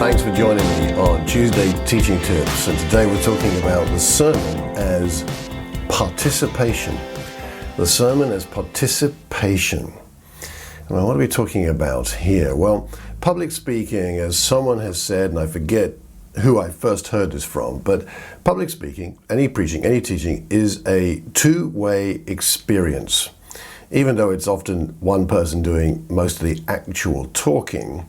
Thanks for joining me on Tuesday Teaching Tips, and today we're talking about the sermon as participation. The sermon as participation. And what are we talking about here? Well, public speaking, as someone has said, and I forget who I first heard this from, but public speaking, any preaching, any teaching, is a two-way experience. Even though it's often one person doing most of the actual talking,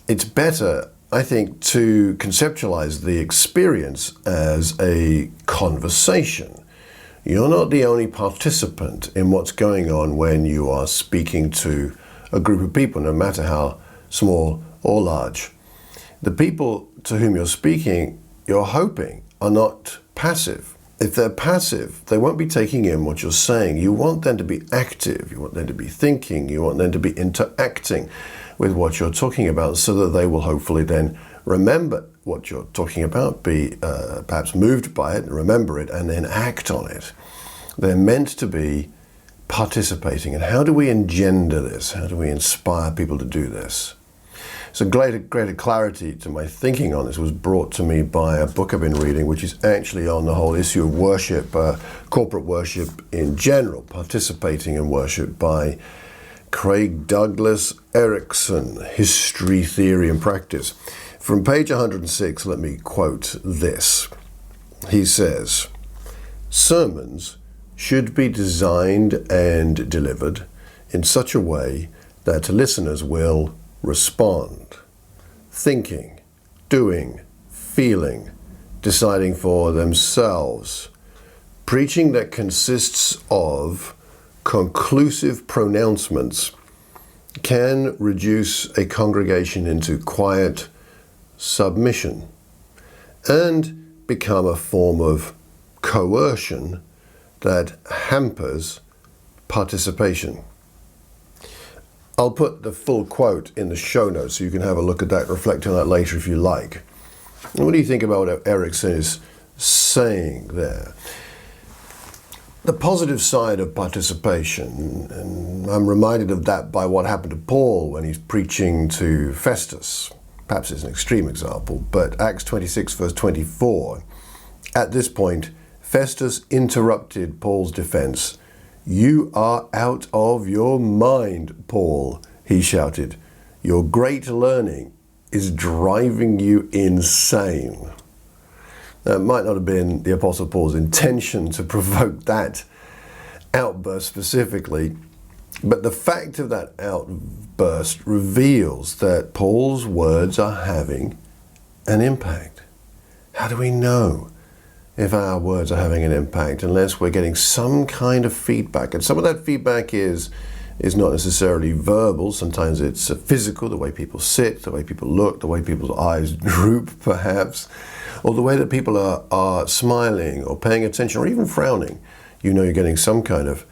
it's better, I think, to conceptualize the experience as a conversation. You're not the only participant in what's going on when you are speaking to a group of people, no matter how small or large. The people to whom you're speaking, you're hoping, are not passive. If they're passive, they won't be taking in what you're saying. You want them to be active, you want them to be thinking, you want them to be interacting with what you're talking about, so that they will hopefully then remember what you're talking about, be perhaps moved by it, and remember it, and then act on it. They're meant to be participating. And how do we engender this? How do we inspire people to do this? So greater clarity to my thinking on this was brought to me by a book I've been reading, which is actually on the whole issue of worship, corporate worship in general, participating in worship, by Craig Douglas Eriksson, History, Theory and Practice. From page 106, let me quote this. He says, "Sermons should be designed and delivered in such a way that listeners will respond, thinking, doing, feeling, deciding for themselves. Preaching that consists of conclusive pronouncements can reduce a congregation into quiet submission and become a form of coercion that hampers participation." I'll put the full quote in the show notes so you can have a look at that, reflect on that later if you like. What do you think about what Eriksson is saying there? The positive side of participation, and I'm reminded of that by what happened to Paul when he's preaching to Festus. Perhaps it's an extreme example, but Acts 26 verse 24. At this point, Festus interrupted Paul's defense. "You are out of your mind, Paul," he shouted. "Your great learning is driving you insane." Now, it might not have been the Apostle Paul's intention to provoke that outburst specifically, but the fact of that outburst reveals that Paul's words are having an impact. How do we know if our words are having an impact unless we're getting some kind of feedback? And some of that feedback is not necessarily verbal. Sometimes it's physical, the way people sit, the way people look, the way people's eyes droop perhaps, or the way that people are smiling or paying attention or even frowning. You know you're getting some kind of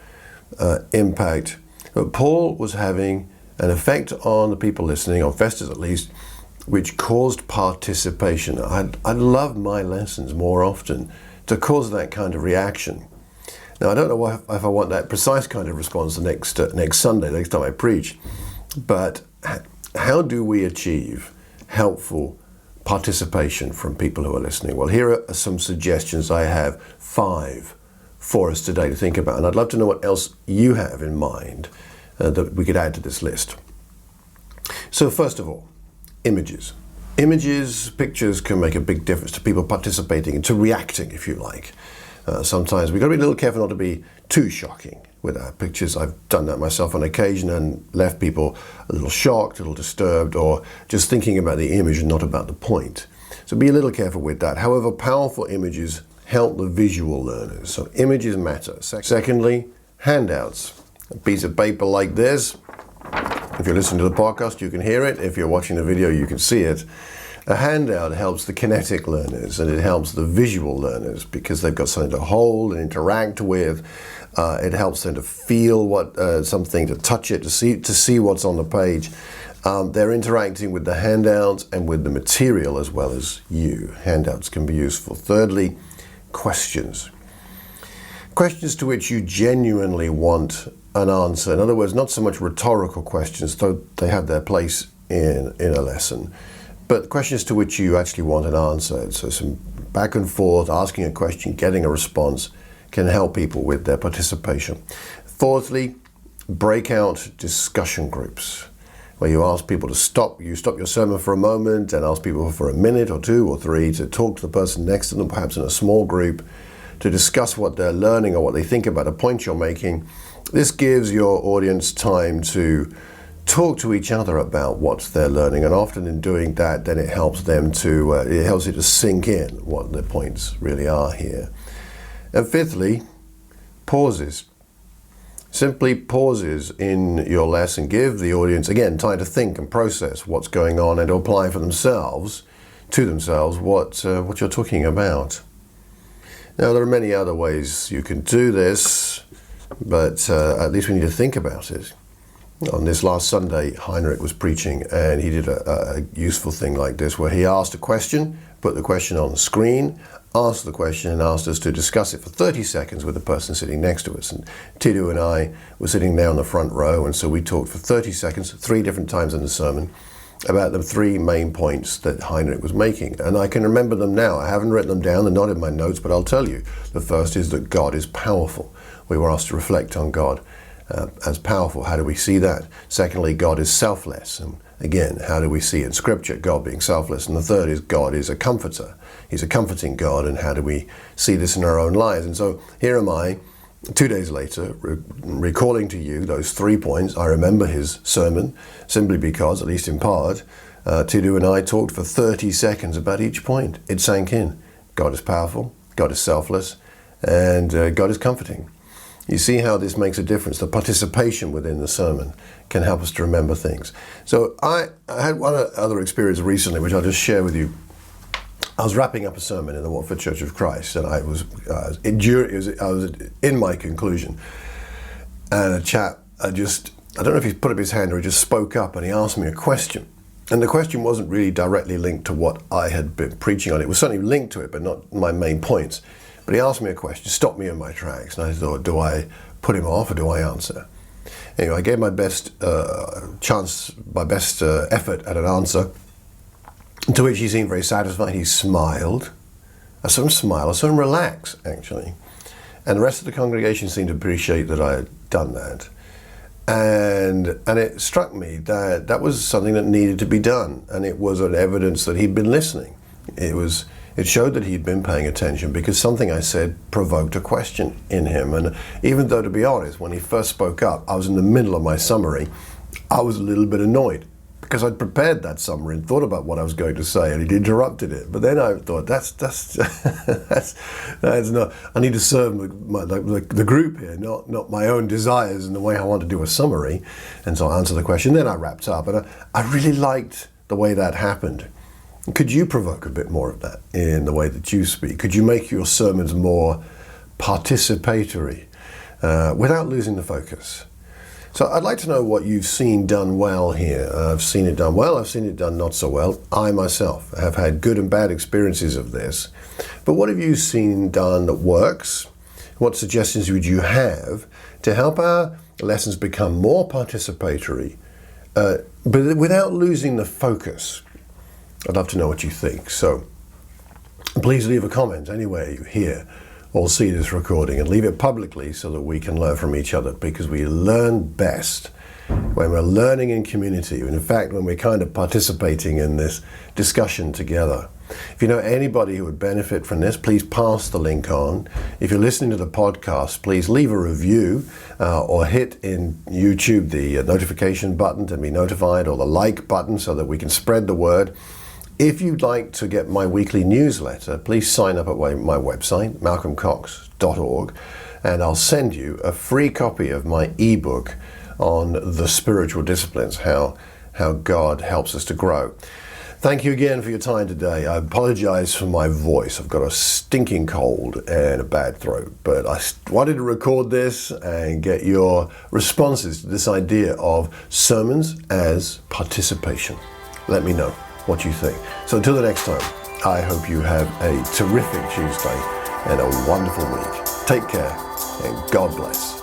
impact. But Paul was having an effect on the people listening, on Festus at least, which caused participation. I'd love my lessons more often to cause that kind of reaction. Now, I don't know if I want that precise kind of response the next Sunday, next time I preach, but how do we achieve helpful participation from people who are listening? Well, here are some suggestions. I have 5 for us today to think about, and I'd love to know what else you have in mind that we could add to this list. So first of all, images. Images, pictures can make a big difference to people participating and to reacting, if you like. Sometimes we've got to be a little careful not to be too shocking with our pictures. I've done that myself on occasion and left people a little shocked, a little disturbed, or just thinking about the image and not about the point. So be a little careful with that. However, powerful images help the visual learners. So images matter. Secondly, handouts. A piece of paper like this. If you're listening to the podcast, you can hear it. If you're watching the video, you can see it. A handout helps the kinetic learners, and it helps the visual learners because they've got something to hold and interact with. It helps them to feel something, to touch it, to see what's on the page. They're interacting with the handout and with the material as well as you. Handouts can be useful. Thirdly, questions. Questions to which you genuinely want an answer. In other words, not so much rhetorical questions, though they have their place in a lesson, but questions to which you actually want an answer. So some back and forth, asking a question, getting a response can help people with their participation. Fourthly, breakout discussion groups, where you ask people to stop your sermon for a moment and ask people for a minute or 2 or 3 to talk to the person next to them, perhaps in a small group, to discuss what they're learning or what they think about a point you're making. This gives your audience time to talk to each other about what they're learning, and often in doing that, then it helps them to it helps it to sink in what the points really are here. And fifthly, pauses. Simply pauses in your lesson give the audience, again, time to think and process what's going on and to apply to themselves what you're talking about. Now, there are many other ways you can do this, but at least we need to think about it. On this last Sunday, Heinrich was preaching, and he did a useful thing like this, where he asked a question, put the question on the screen, asked the question, and asked us to discuss it for 30 seconds with the person sitting next to us. And Tidu and I were sitting there on the front row, and so we talked for 30 seconds, 3 different times in the sermon, about the 3 main points that Heinrich was making. And I can remember them now. I haven't written them down, they're not in my notes, but I'll tell you. The first is that God is powerful. We were asked to reflect on God as powerful. How do we see that? Secondly, God is selfless. And again, how do we see in Scripture God being selfless? And the third is God is a comforter. He's a comforting God, and how do we see this in our own lives? And so here am I, 2 days later, recalling to you those 3 points. I remember his sermon simply because, at least in part, Tidu and I talked for 30 seconds about each point. It sank in. God is powerful, God is selfless, and God is comforting. You see how this makes a difference. The participation within the sermon can help us to remember things. So I had one other experience recently, which I'll just share with you. I was wrapping up a sermon in the Watford Church of Christ, and I was in my conclusion. And a chap, I don't know if he put up his hand or he just spoke up, and he asked me a question. And the question wasn't really directly linked to what I had been preaching on. It was certainly linked to it, but not my main points. But he asked me a question, stopped me in my tracks, and I thought, do I put him off or do I answer? Anyway, I gave my best effort at an answer, to which he seemed very satisfied. He smiled. I saw him smile, I saw him relax, actually. And the rest of the congregation seemed to appreciate that I had done that. And it struck me that that was something that needed to be done, and it was an evidence that he'd been listening. It showed that he'd been paying attention, because something I said provoked a question in him. And even though, to be honest, when he first spoke up, I was in the middle of my summary, I was a little bit annoyed, because I'd prepared that summary and thought about what I was going to say, and he'd interrupted it. But then I thought, that's not, I need to serve the group here, not my own desires and the way I want to do a summary. And so I answered the question, then I wrapped up, and I really liked the way that happened. Could you provoke a bit more of that in the way that you speak? Could you make your sermons more participatory without losing the focus? So I'd like to know what you've seen done well here. I've seen it done well, I've seen it done not so well. I myself have had good and bad experiences of this. But what have you seen done that works? What suggestions would you have to help our lessons become more participatory, but without losing the focus? I'd love to know what you think. So please leave a comment anywhere you hear or see this recording, and leave it publicly so that we can learn from each other, because we learn best when we're learning in community, and in fact when we're kind of participating in this discussion together. If you know anybody who would benefit from this, please pass the link on. If you're listening to the podcast, please leave a review or hit in YouTube the notification button to be notified, or the like button, so that we can spread the word. If you'd like to get my weekly newsletter, please sign up at my website, malcolmcox.org, and I'll send you a free copy of my ebook on the spiritual disciplines, how God helps us to grow. Thank you again for your time today. I apologize for my voice. I've got a stinking cold and a bad throat, but I wanted to record this and get your responses to this idea of sermons as participation. Let me know what you think. So until the next time, I hope you have a terrific Tuesday and a wonderful week. Take care and God bless.